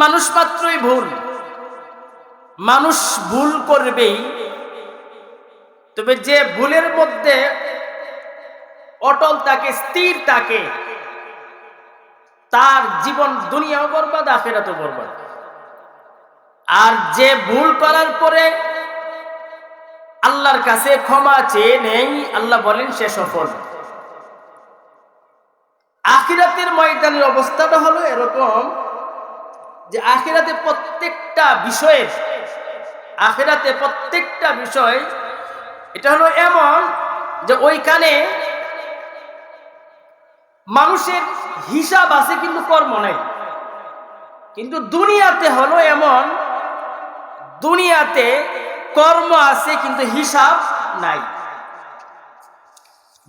মানুষ মাত্রই ভুল, মানুষ ভুল করবেই। তবে যে ভুলের মধ্যে অটল থাকে, স্থির থাকে, তার জীবন দুনিয়াও বরবাদ, আখিরাতও বরবাদ। আর যে ভুল করার পরে আল্লাহর কাছে ক্ষমা চেয়ে নেই, আল্লাহ বলেন সে সফল। আখিরাতের ময়দানের অবস্থাটা হলো এরকম যে আখিরাতে প্রত্যেকটা বিষয় এটা হলো এমন যে ওইখানে মানুষের হিসাব আছে কিন্তু কর্ম নাই। কিন্তু দুনিয়াতে হলো এমন, দুনিয়াতে কর্ম আছে কিন্তু হিসাব নাই।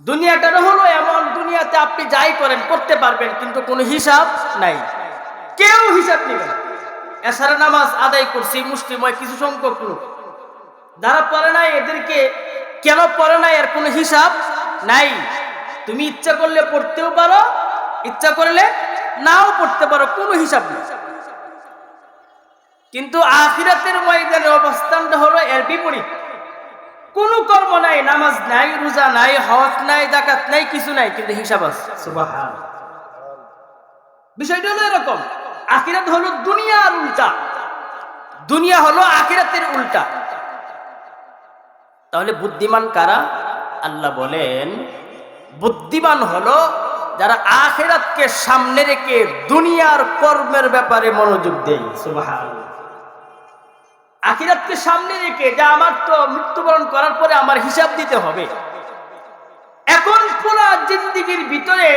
দুনিয়াটা হলো এমন, দুনিয়াতে আপনি যাই করেন করতে পারবেন কিন্তু কোনো হিসাব নাই, কেউ হিসাব নেবে না। এছাড়া নামাজ আদায় করছি মুসলিম কিছু সংখ্যক লোক, যারা পড়ে নাই এদেরকে কেন পড়ে নাই এর কোনো হিসাব নাই। তুমি ইচ্ছা করলে পড়তেও পারো, ইচ্ছা করলে নাও পড়তে পারো, কোনো হিসাব নেই। কিন্তু আখিরাতের ময়দানের অবস্থানটা হলো এর বিপরীত। কোনো কর্ম নাই, নামাজ নাই, রোজা নাই, হজ নাই, যাকাত নাই, কিছু নাই, কিন্তু হিসাব আছে। সুবহানাল্লাহ। বিষয়টা হলো এরকম, আখিরাত হলো দুনিয়ার উল্টা, দুনিয়া হলো আখিরাতের উল্টা। তাহলে বুদ্ধিমান কারা? আল্লাহ বলেন বুদ্ধিমান হলো যারা আখিরাতকে সামনে রেখে দুনিয়ার কর্মের ব্যাপারে মনোযোগ দেয়। সুবহানাল্লাহ। আখিরাতকে সামনে রেখে, যে আমার তো মৃত্যুবরণ করার পরে আমার হিসাব দিতে হবে। এখন পুরা জিন্দেগির ভিতরে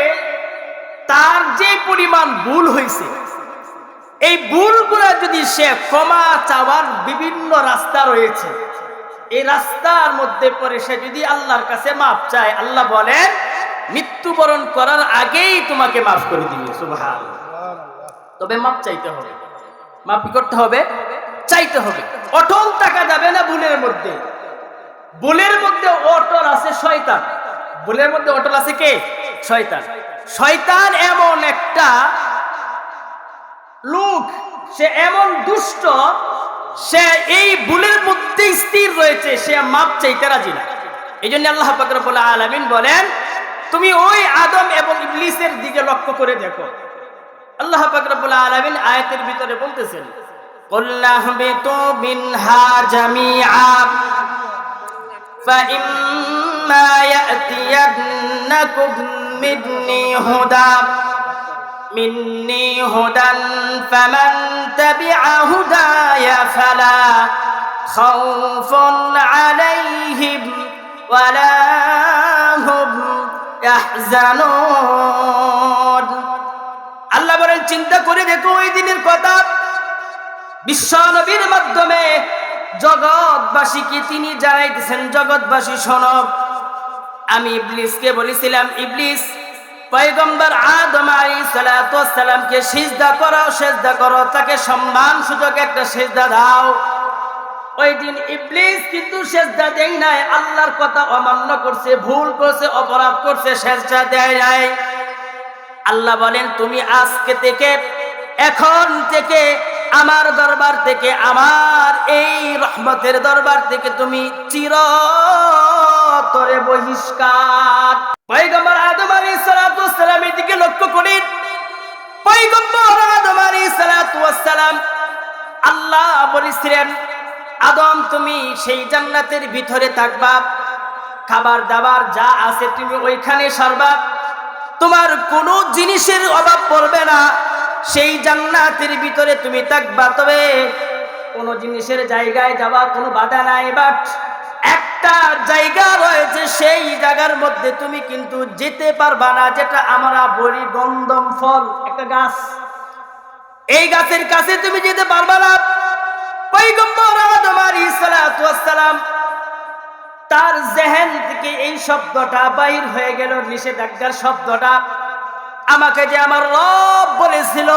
তার যে পরিমাণ ভুল হয়েছে, এই ভুলগুলা যদি সে ক্ষমা চাওয়ার বিভিন্ন রাস্তা রয়েছে, এই রাস্তার মধ্যে পরে সে যদি আল্লাহর কাছে মাফ চায়, আল্লাহ বলেন মৃত্যুবরণ করার আগেই তোমাকে মাফ করে দিবে। সুবহানাল্লাহ। তবে মাফ চাইতে হবে, মাফ করতে হবে, চাইতে হবে। অটল থাকা যাবে না ভুলের মধ্যে। ভুলের মধ্যে অটল আছে শয়তান, ভুলের মধ্যে অটল আছে কে? শয়তান। শয়তান এমন একটা লোক, সে এমন দুষ্ট, সে এই ভুলের মধ্যে স্থির রয়েছে, সে মাপ চাইতে রাজি না। এই জন্য আল্লাহ পাক রব্বুল আলামিন বলেন তুমি ওই আদম এবং ইবলিসের দিকে লক্ষ্য করে দেখো। আল্লাহ পাক রব্বুল আলামিন আয়াতের ভিতরে বলতেছেন কুল্লা হাবিতু মিনহা জামিআ ফাইম্মা ইয়াতিয়ান্নাকুম মিন্নি হুদান ফামান তাবিআ হুদায়া ফালা খাউফুন আলাইহিম ওয়ালা হুম ইয়াহজানুন। আল্লাহ বলেন চিন্তা করে দেখো ওই দিনের কথা, বিশ্ব নবীর মাধ্যমে জগৎবাসীকে তিনি জানাইতেছেন, জগৎবাসী শোনো, আমি ইবলিসকে বলেছিলাম ইবলিস পয়গম্বর আদম আলাইহিস সালাতু ওয়াস সালামকে সিজদা করো, তাকে সম্মান সুযোগ একটা সিজদা দাও। ওই দিন ইবলিস কিন্তু সিজদা দেয় নাই, আল্লাহর কথা অমান্য করছে, ভুল করছে, অপরাধ করছে, সিজদা দেয় নাই। আল্লাহ বলেন তুমি আজকে থেকে, এখন থেকে আমার দরবার থেকে, আমার এই রহমতের দরবার থেকে তুমি চিরতরে বহিষ্কার। পয়গম্বর আদম আলাইহিস সালাতু ওয়াস সালামের দিকে লক্ষ্য করি। পয়গম্বর আদম আলাইহিস সালাতু ওয়াস সালাম, আল্লাহ বলেছিলেন আদম তুমি সেই জান্নাতের ভিতরে থাকবা, খাবার দাবার যা আছে তুমি ওইখানে সারবা, তোমার কোনো জিনিসের অভাব পড়বে না, সেই জান্নাতের ভিতরে তুমি থাকবা। তবে কোনো জিনিসের জায়গায় যাওয়া কোনো বাধা নাই, বাট একটা জায়গা রয়েছে, সেই জায়গার মধ্যে তুমি কিন্তু যেতে পারবা না, যেটা আমরা বলি গন্ধম ফল, একটা গাছ, এই গাছের কাছে তুমি যেতে পারবা না। পয়গম্বর আদম আলাইহিস সালাতু ওয়াস সালাম তার জেহেন থেকে এই শব্দটা বাইর হয়ে গেল, নিষেধাজ্ঞার শব্দটা। আমাকে যে আমার রব বলেছিল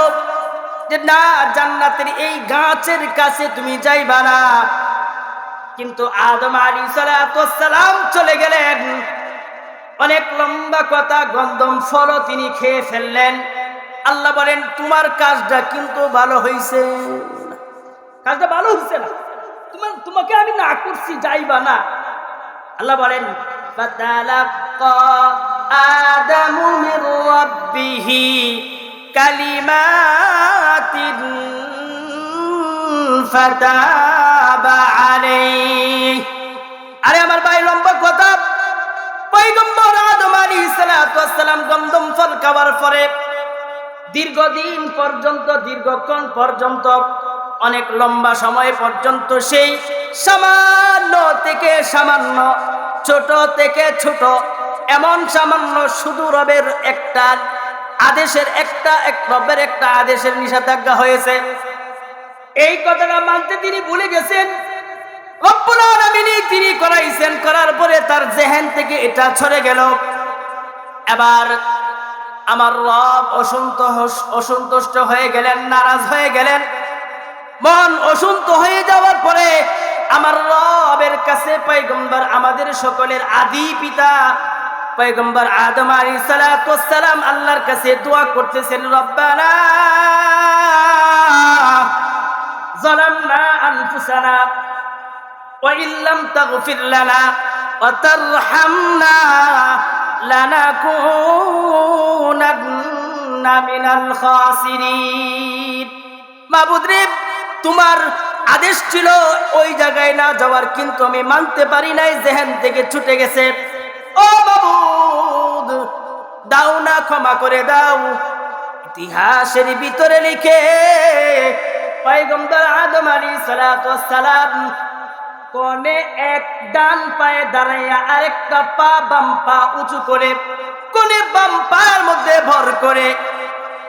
যে না, জান্নাতের এই গাছের কাছে তুমি যাইবা না, কিন্তু আদম আলাইহিস সালাতু ওয়াস সালাম চলে গেলেন। অনেক লম্বা কথা, গন্ধম ফল তিনি খেয়ে ফেললেন। আল্লাহ বলেন তোমার কাজটা কিন্তু ভালো হয়েছে, কাজটা ভালো হয়েছে না, তোমাকে আমি না করছি যাইবা না। আল্লাহ বলেন ফাতালাক্কা আদামু মির রাব্বিহি কালিমাতিন ফাতাবা আলাইহি। আরে আমার ভাই লম্বা কথা, পয়গম্বর আদম আলাইহিস সালাতু ওয়াস সালাম গন্ধম ফল খাওয়ার পরে দীর্ঘদিন পর্যন্ত, দীর্ঘক্ষণ পর্যন্ত, অনেক লম্বা সময় পর্যন্ত সেই সামান্য থেকে সামান্য, ছোট থেকে ছোট, এমন সামান্য শুধু রবের একটা আদেশের, রবের একটা আদেশের নিষেধাজ্ঞা হয়েছে। এই কথাটা মানতে তিনি ভুলে গেছেন। রব্বুল আলামিন তিনি করাইছেন, করার পরে তার জেহেন থেকে এটা ছড়ে গেল। এবার আমার রব অসন্তুষ্ট হয়ে গেলেন, নারাজ হয়ে গেলেন। মন অসন্ত হয়ে যাওয়ার পরে আমার রবের কাছে পয়গম্বর, আমাদের সকলের আদি পিতা পয়গম্বর আদম আলাইহিস সালাতু ওয়াস সালাম আল্লাহর কাছে দোয়া করতেছেন, রব্বানা যালামনা আনফুসানা ওয়া ইল্লাম তাগফির লানা ওয়া তারহামনা লানাকুনান্না মিনাল খাসিরিন। মাবুদ রে, তোমার আদেশ ছিল ওই জায়গায় না যাওয়ার, কিন্তু আমি মানতে পারি নাই, জেহেন থেকে ছুটে গেছে। ও মাবুদ, দাও না, ক্ষমা করে দাও। ইতিহাসের ভিতরে লিখে পয়গম্বর আদম আলাইহিস সালাতু ওয়াস সালাম কোনে এক ডান পায়ে দাঁড়াইয়া আরেকটা পা, বাম পা উঁচু করে, কোনে বাম পায়ের মধ্যে ভর করে,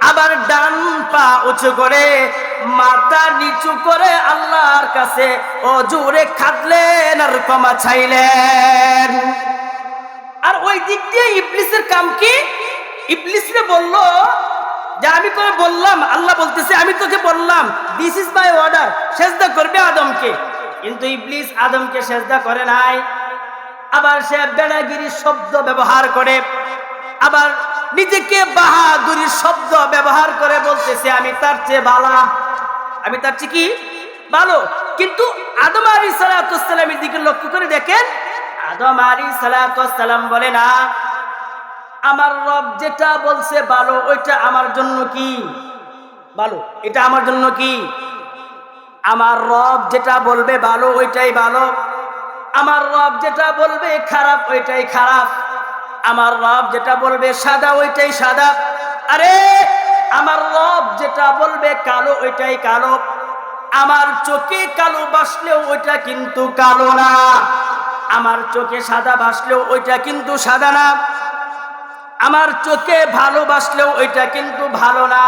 আবার ডান পা উঁচু করে, মাথা নিচু করে আল্লাহর কাছে ও জোরে খাদলেন আর ক্ষমা চাইলেন। আর ওই দিক দিয়ে ইবলিসের কাম কি? ইবলিসরে বলল যে আমি তোকে বললাম, আল্লাহ বলতেছে আমি তোকে বললাম দিস ইজ মাই অর্ডার, সেজদা করবে আদমকে, কিন্তু ইবলিস আদমকে সেজদা করে নাই। আবার সে বেড়াগিরির শব্দ ব্যবহার করে, আবার নিজেকে বাহাদুরির শব্দ ব্যবহার করে বলতেছে আমি তার চেয়ে ভালো, আমি তার চেয়ে কি ভালো। কিন্তু আদম আলাইহিস সালাতু ওয়াস সালামের দিকে লক্ষ্য করে দেখেন, আদম আলাইহিস সালাতু ওয়াস সালাম বলে না আমার রব যেটা বলছে ভালো ওইটা আমার জন্য কি ভালো, এটা আমার জন্য কি, আমার রব যেটা বলবে ভালো ওইটাই ভালো, আমার রব যেটা বলবে খারাপ ওইটাই খারাপ, আমার রব যেটা বলবে সাদা ওইটাই সাদা। আরে আমার রব যেটা বলবে কালো ওইটাই কালো, আমার চোখে কালো বাসলেও ওইটা কিন্তু কালো না, আমার চোখে সাদা বাসলেও ওইটা কিন্তু সাদা না, আমার চোখে ভালোবাসলেও ওইটা কিন্তু ভালো না।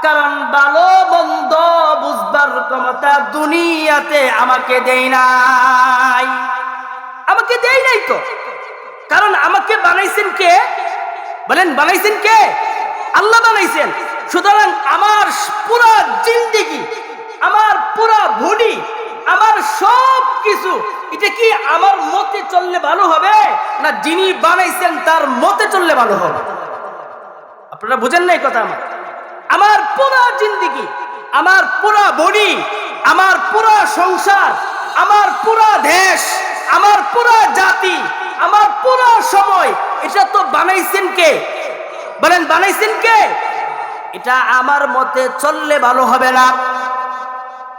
কারণ ভালো মন্দ বুঝবার ক্ষমতা দুনিয়াতে আমাকে দেয় নাই, আমাকে দেয় নাই তো। কারণ আমাকে বানাইছেন কে? বলেন বানাইছেন কে? আল্লাহ বানাইছেন। সুতরাং আমার পুরা জিন্দেগি, আমার পুরা বডি, আমার সব কিছু, এটা কি আমার মতে চললে ভালো হবে না যিনি বানাইছেন তার মতে চললে ভালো হবে? আপনারা বুঝেন না এই কথা? আমার পুরা জিন্দেগি, আমার পুরা বডি, আমার পুরা সংসার, আমার পুরা দেশ, আমার পুরা জাতি, আমার পুরা সময়, এটা তো বানাইছেন কে? বলেন বানাইছেন কে? এটা আমার মতে চললে ভালো হবে না।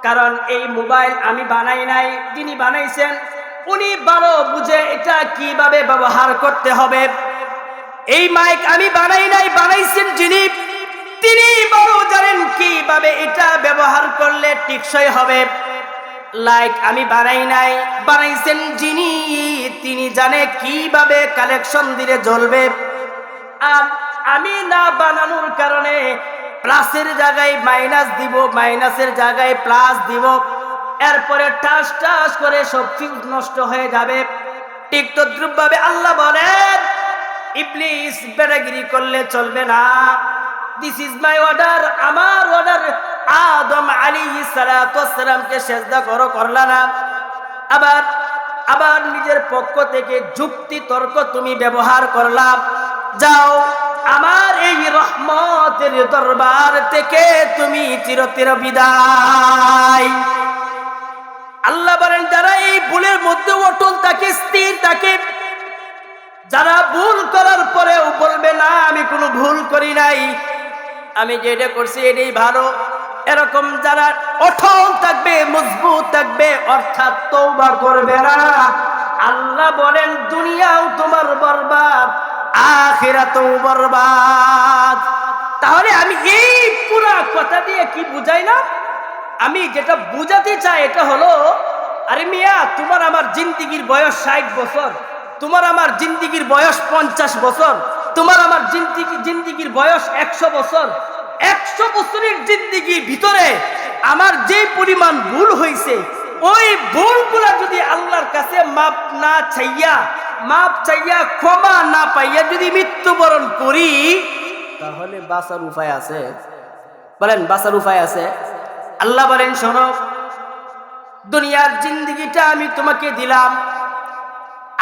কারণ এই মোবাইল আমি বানাই নাই, যিনি বানাইছেন উনি ভালো বুঝে এটা কিভাবে ব্যবহার করতে হবে। এই মাইক আমি বানাই নাই, বানাইছেন যিনি, তিনি ভালো জানেন কিভাবে এটা ব্যবহার করলে টেকসই হবে। লাইট আমি বানাই নাই, বানাইছেন যিনি, তিনি জানে কিভাবে কালেকশন দিলে জ্বলবে। আর আমি না বানানোর কারণে প্লাসের জায়গায় মাইনাস দিব, মাইনাসের জায়গায় প্লাস দিব, এরপরে টাস টাস করে সব ফিউজ নষ্ট হয়ে যাবে। ঠিক তদ্রুপভাবে আল্লাহ বলেন ইবলিস বেড়াগিরি করলে চলবে না। দিস ইজ মাই অর্ডার, আমার অর্ডার। আদম আলাইহিস সালাতু ওয়াস সালামকে সিজদা করো, করলা না। আবার নিজের পক্ষ থেকে যুক্তি তর্ক তুমি ব্যবহার করলা। যাও আমার এই রহমতের দরবার থেকে তুমি চিরতরে বিদায়। আল্লাহ বলেন যারা এই ভুলের মধ্যে অটল থাকে, স্থির থাকে, যারা ভুল করার পরেও বলবে না আমি কোনো ভুল করি নাই, আমি যেটা করছি এটাই ভালো, এরকম যারা অটল থাকবে, মজবুত থাকবে, অর্থাৎ তওবা করবে না, আল্লাহ বলেন দুনিয়াও তোমার বরবাদ, আখিরাতেও বরবাদ। তাহলে আমি এই পুরা কথা দিয়ে কি বুঝাইলাম? আমি যেটা বুঝাতে চাই এটা হলো, আরে মিয়া তোমার আমার জিন্দিগির বয়স 60 বছর, তোমার আমার জিন্দিগির বয়স 50 বছর, তোমার আমার জিন্দিগির বয়স 100 বছর। 100 বছরের জিন্দিগির ভিতরে আমার যে পরিমাণ ভুল হয়েছে, ওই ভুলগুলা যদি আল্লাহর কাছে মাপ চাইয়া ক্ষমা না পাইয়া যদি মৃত্যুবরণ করি, তাহলে বাঁচার উপায় আছে? বলেন বাঁচার উপায় আছে? আল্লাহ বলেন শোনো, দুনিয়ার জিন্দিগিটা আমি তোমাকে দিলাম।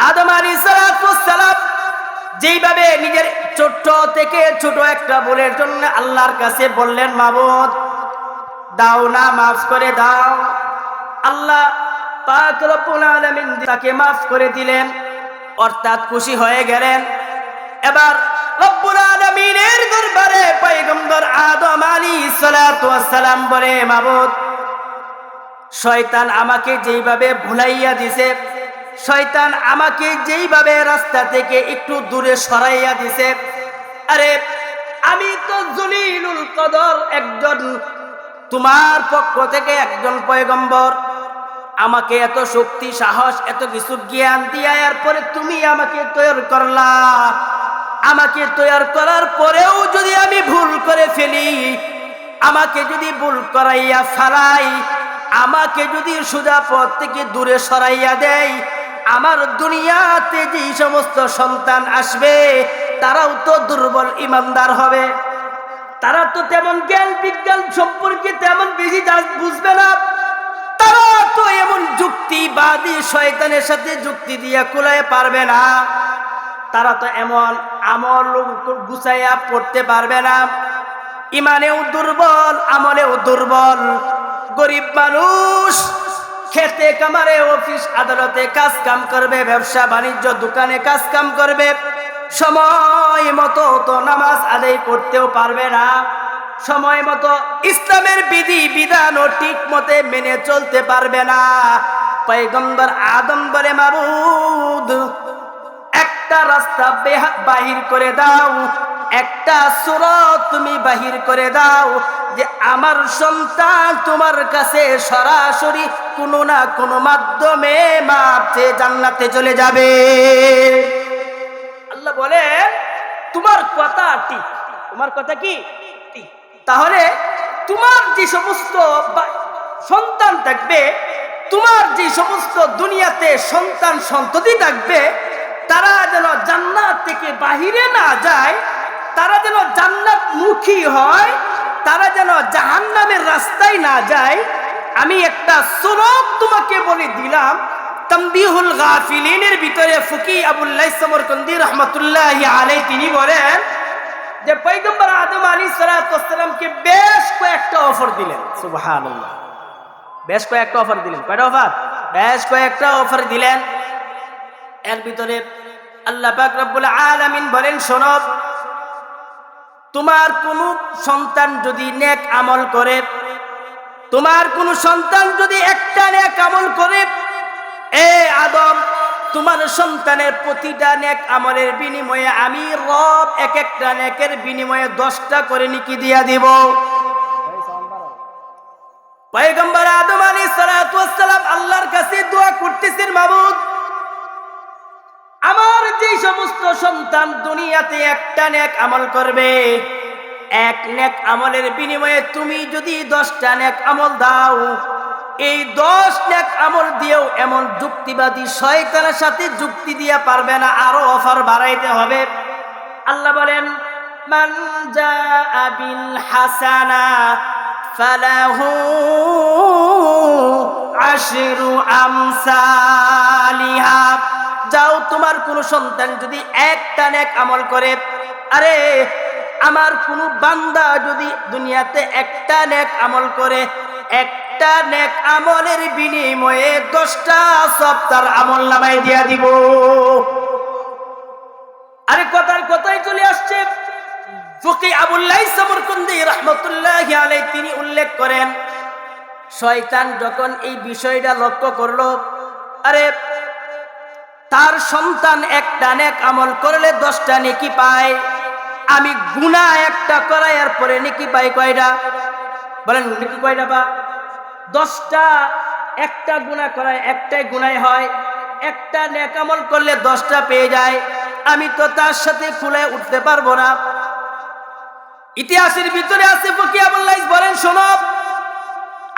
আদম আলাইহিস সালাম যেইভাবে নিজের ছোট্ট থেকে ছোট একটা ভুলের জন্য আল্লাহর কাছে বললেন মাবুদ দাও না, মাফ করে দাও, আল্লাহ পাক রব্বুল আলামিন তাকে মাফ করে দিলেন, অর্থাৎ খুশি হয়ে গেলেন। এবার রব্বুল আলামিনের দরবারে পয়গম্বর আদম আলাইহিস সালাম বলে মাবুদ শয়তান আমাকে যেইভাবে ভুলাইয়া দিছে, শয়তান আমাকে যেইভাবে রাস্তা থেকে একটু দূরে সরাইয়া দিছে, আরে আমি তো জলিলুল কদর একজন, তোমার পক্ষ থেকে একজন পয়গম্বর, আমাকে এত শক্তি সাহস এত কিছু জ্ঞান দিয়া এরপরে তুমি আমাকে তৈরি করলা, আমাকে তৈরি করার পরেও যদি আমি ভুল করে ফেলি, আমাকে যদি ভুল করাইয়া ফেলাই, আমাকে যদি সোজা পথ থেকে দূরে সরাইয়া দেয়, আমার দুনিয়াতে যে সমস্ত সন্তান আসবে তারাও তো দুর্বল ইমানদার হবে, তারা তো তেমন জ্ঞান বিজ্ঞান সম্পর্কে তেমন বেশি বুঝবে না, তারা তো এমন যুক্তিবাদী শয়তানের সাথে যুক্তি দিয়া কুলায় পারবে না, তারা তো এমন আমল গুছাইয়া পড়তে পারবে না, ইমানেও দুর্বল, আমলেও দুর্বল, গরিব মানুষ খেতে কামারে অফিস আদালতে কাজ কাম করবে, ব্যবসা বাণিজ্য দোকানে কাজ কাম করবে, সময় মতো তো নামাজ আদায় করতেও পারবে না, সময় মতো ইসলামের বিধি বিধানও ঠিক মতে মেনে চলতে পারবে না। পয়গম্বর আদম বলে মাবুদ একটা রাস্তা বাহির করে দাও, একটা সূরত তুমি বাহির করে দাও যে আমার সন্তান তোমার কাছে সরাসরি কোনো না কোনো মাধ্যমে মাপ চেয়ে জান্নাতে চলে যাবে। আল্লাহ বলে তোমার কথা ঠিক, তোমার কথা কি ঠিক, তাহলে তোমার যে সমস্ত সন্তান থাকবে, তোমার যে সমস্ত দুনিয়াতে সন্তান সন্ততি থাকবে, তারা যেন জান্নাত থেকে বাহিরে না যায়, তারা যেন জান্নাত মুখী হয়, তারা যেন জাহান্নামের রাস্তায় না যায়, আমি একটা সূরত তোমাকে বলে দিলাম। তানবীহুল গাফিলিনের ভিতরে ফকি আবুল লাইস সমরকন্দি রাহমাতুল্লাহি আলাইহি তিনি বলেন যে পয়গম্বর আদম আলাইহিস সালামকে বেশ কয়েকটা অফার দিলেন। সুবহানাল্লাহ, বেশ কয়েকটা অফার দিলেন। কয়টা অফার? বেশ কয়েকটা অফার দিলেন। এর ভিতরে আল্লাহ পাক রব্বুল আলামিন বলেন শোনো, তোমার কোন সন্তান যদি নেক আমল করে, তোমার কোন সন্তান যদি একটা নেক আমল করে, এ আদম তোমার সন্তানের প্রতিটা নেক আমলের বিনিময়ে আমি রব এক একটা নেকের বিনিময়ে 10টা করে নেকি দিয়া দিব। পয়গম্বর আদম আলাইহিস সালাম আল্লাহর কাছে দোয়া করতেছেন মাবুদ আমার যে সমস্ত সন্তান দুনিয়াতে একটা নেক আমল করবে, এক নেক আমলের বিনিময়ে তুমি যদি 10টা নেক আমল দাও, এই 10 নেক আমল দিয়েও এমন যুক্তিবাদী শয়তানের সাথে যুক্তি দিয়া পারবে না, আরো অফার বাড়াইতে হবে। আল্লাহ বলেন মান জাআ বিল হাসানা ফালাহু আশরু আমসালিহা। যাও তোমার কোন সন্তান যদি একটা নেক আমল করে, আরে আমার কোন বান্দা যদি দুনিয়াতে একটা নেক আমল করে, একটা নেক আমলের বিনিময়ে 10টা সওয়াব তার আমল নামায় দিয়া দিব। আরে কথাই চলে আসছে। ফকি আবুল লাইস সামরকন্দি রাহমাতুল্লাহি আলাইহি তিনি উল্লেখ করেন, শয়তান যখন এই বিষয়টা লক্ষ্য করলো, আরে তার সন্তান একটা নেক আমল করলে 10টা নেকি পায়, আমি গুনাহ একটা করার পরে নেকি পাই কয়টা? বলেন নেকি কয়টা? বা 10টা। একটা গুনাহ করায় একটাই গুনাহ হয়, একটা নেক আমল করলে 10টা পেয়ে যায়। আমি তো তার সাথে ফুলায় উঠতে পারবো না। ইতিহাসের ভিতরে আছে ফকি আবুল লাইস বলেন, শোনো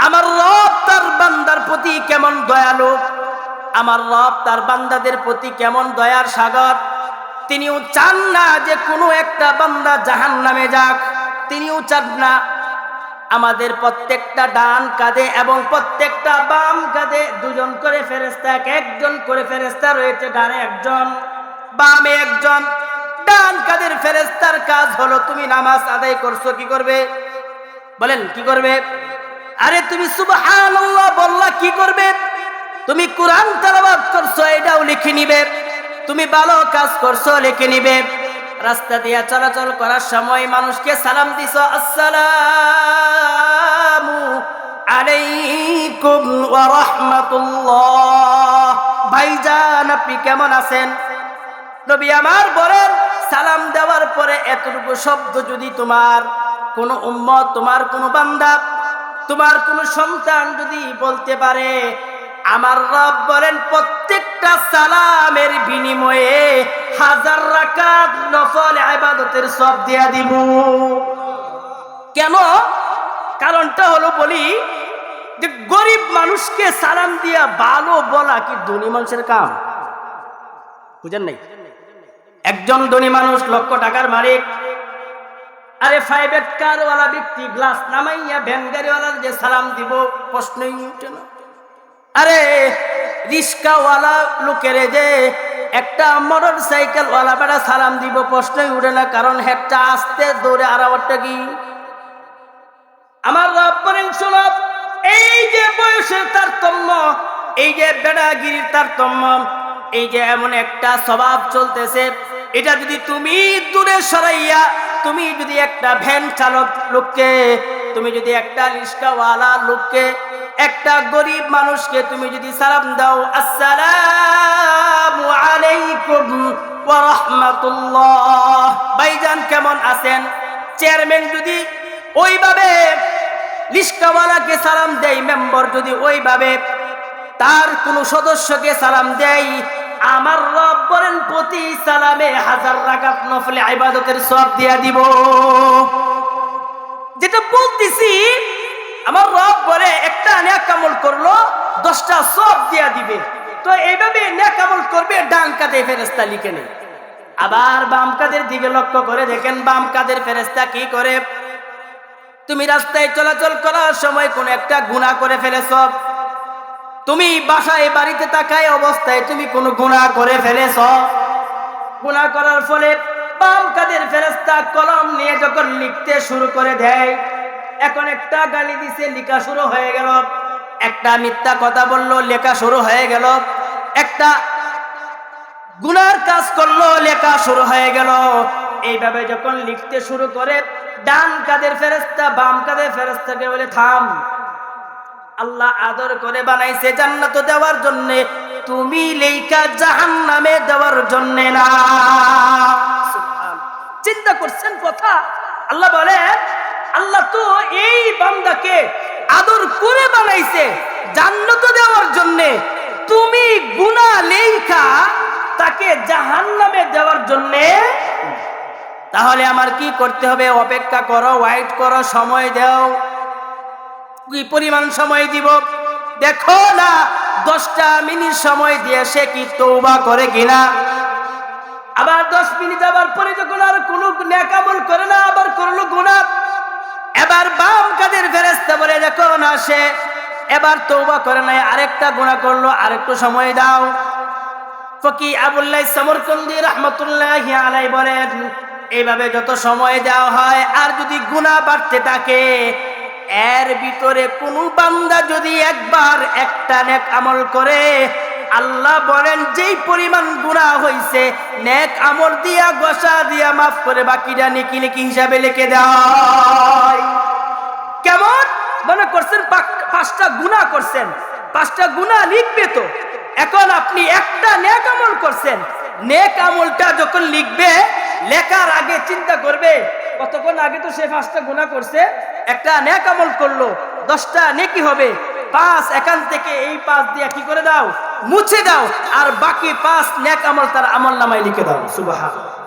আমার রব তার বান্দার প্রতি কেমন দয়ালু, আমার রব তার বান্দাদের প্রতি কেমন দয়ার সাগর। তিনিও চান না যে কোনো একটা বান্দা জাহান্নামে যাক, তিনিও চান না। আমাদের প্রত্যেকটা ডান কাঁধে এবং প্রত্যেকটা বাম কাঁধে 2জন করে ফেরেশতা, একজন করে ফেরেশতা রয়েছে, ডানে একজন বামে একজন। ডান কাঁধের ফেরেশতার কাজ হলো তুমি নামাজ আদায় করছো, কি করবে? বলেন কি করবে? আরে তুমি সুবহানাল্লাহ বললা, কি করবে? তুমি কোরআন তেলাওয়াত করছো, এটাও লিখে নিবে। তুমি ভালো কাজ করছো, লিখে নিবে। রাস্তা দিয়ে চলাচল করার সময় মানুষকে সালাম দিছো, আসসালামু আলাইকুম ওয়া রাহমাতুল্লাহ, ভাইজান আপনি কেমন আছেন? নবী আমার বলেন, সালাম দেওয়ার পরে এতটুকু শব্দ যদি তোমার কোন উম্মত, তোমার কোন বান্দা, তোমার কোন সন্তান যদি বলতে পারে, আমার রব বলেন প্রত্যেকটা সালামের বিনিময়ে 1000 রাকাত নফল ইবাদতের সওয়াব দিয়া দিব। কেন? কারণটা হলো বলি যে গরিব মানুষকে সালাম দিয়া ভালো বলা কি ধনী মানুষের কাম? বুঝেন নাই? একজন ধনী মানুষ, লক্ষ টাকার মালিক, আরে প্রাইভেট কারওয়ালা ব্যক্তি গ্লাস নামাইয়া ভ্যান গাড়িওয়ালার যে সালাম দিব, প্রশ্নই উঠে না। আরে রিস্কাওয়ালা লোকের যে একটা মোটর সাইকেল ওয়ালা বেড়া সালাম দিব, প্রশ্নই উঠে না, কারণ হেডটা আসতে দৌড়ে আর আওয়ারটা কি। আমার রব বলেন, শোনো এই যে বয়সের তারতম্য, এই যে বেড়াগিরির তারতম্য, এই যে এমন একটা স্বভাব চলতেছে, এটা যদি তুমি দূরে সরাইয়া, তুমি যদি একটা ভ্যান চালক লোককে, তুমি যদি একটা রিস্কাওয়ালা লোককে, একটা গরিব মানুষকে তুমি যদি সালাম দাও, আসসালামু আলাইকুম ওয়া রাহমাতুল্লাহ, ভাইজান কেমন আছেন? চেয়ারম্যান যদি ওইভাবে রিস্কাওয়ালাকে সালাম দেয়, মেম্বার যদি ওইভাবে তার কোন সদস্যকে সালাম দেয়, আমার রব বলেন প্রতি সালামে 1000 রাকাত নফল ইবাদতের সওয়াব দিয়া দিব। যেটা বলতেছি, আমার রব বলে একটা নেক আমল করলো 10টা সওয়াব দিয়া দিবে। তো এইভাবে নেক আমল করবে, ডান কাঁধে ফেরেশতা লিখে নেয়। আবার বাম কাঁধের দিকে লক্ষ্য করে দেখেন, বাম কাঁধের ফেরেশতা কি করে? তুমি রাস্তায় চলাচল করার সময় কোন একটা গুনাহ করে ফেলেছ, তুমি বাসায় বাড়িতে তাকায় অবস্থায় তুমি কোন গুনাহ করে ফেলেছ, গুনাহ করার ফলে বাম কাঁধের ফেরেশতা কলম নিয়ে যখন লিখতে শুরু করে দেয়, এখন একটা গালি দিছে, লেখা শুরু হয়ে গেল। একটা মিথ্যা কথা বললো, লেখা শুরু হয়ে গেল। একটা গুনার কাজ করলো, লেখা শুরু হয়ে গেল। এইভাবে যখন লিখতে শুরু করে, ডান কাঁধের ফেরেশতা বাম কাঁধের ফেরেশতাকে বলে, থাম, আল্লাহ আদর করে বানাইছে জান্নাত দেওয়ার জন্য, তুমি লেখা জাহান্নামে দেওয়ার জন্য না। চিন্তা করছেন কথা? আল্লাহ বলে, আল্লাহ তো এই বান্দাকে আদর করে বানাইছে জান্নাত দেওয়ার জন্য, তুমি গুনাহ লেখা তাকে জাহান্নামে দেওয়ার জন্য। তাহলে আমার কি করতে হবে? অপেক্ষা করো, ওয়েট করো, সময় দাও। কি পরিমাণ সময় দিব দেখো না, 10টা মিনিট সময় দিয়ে সে কি তওবা করে কিনা। আবার 10 মিনিট যাবার পরে যখন আর কোনো নেক আমল করে না, আবার করলো গুনাহ, এবার বাম কাঁধের ফেরেশতা বলে, দেখো না সে এবার তওবা করে নাই, আরেকটা গুনাহ করলো, আরেকটু সময় দাও। ফকি আবুল লাইস সামরকন্দি রাহমাতুল্লাহি আলাইহি বলেন, এইভাবে যত সময় দেওয়া হয় আর যদি গুনাহ বাড়তে থাকে, এর ভিতরে কোনো বান্দা যদি একবার একটা নেক আমল করে, আল্লাহ বলেন যেই পরিমাণ গুনাহ হইছে নেক আমল দিয়া গোসা দিয়া মাফ করে বাকিটা নেকি নেকি হিসাবে লিখে দেয়। কেমন? মনে করছেন পাঁচটা গুনাহ করছেন, পাঁচটা গুনাহ লিখবে তো। এখন আপনি একটা নেক আমল করছেন, নেক আমলটা যখন লিখবে, লেখার আগে চিন্তা করবে কতক্ষণ আগে তো সে পাঁচটা গুনাহ করছে, একটা নেক আমল করলো, 10টা নেকি হবে। 5 এখান থেকে এই 5 দিয়ে কি করে দাও, মুছে দাও, আর বাকি 5 নেক আমল তার আমল নামায় লিখে দাও। সুবহানাল্লাহ।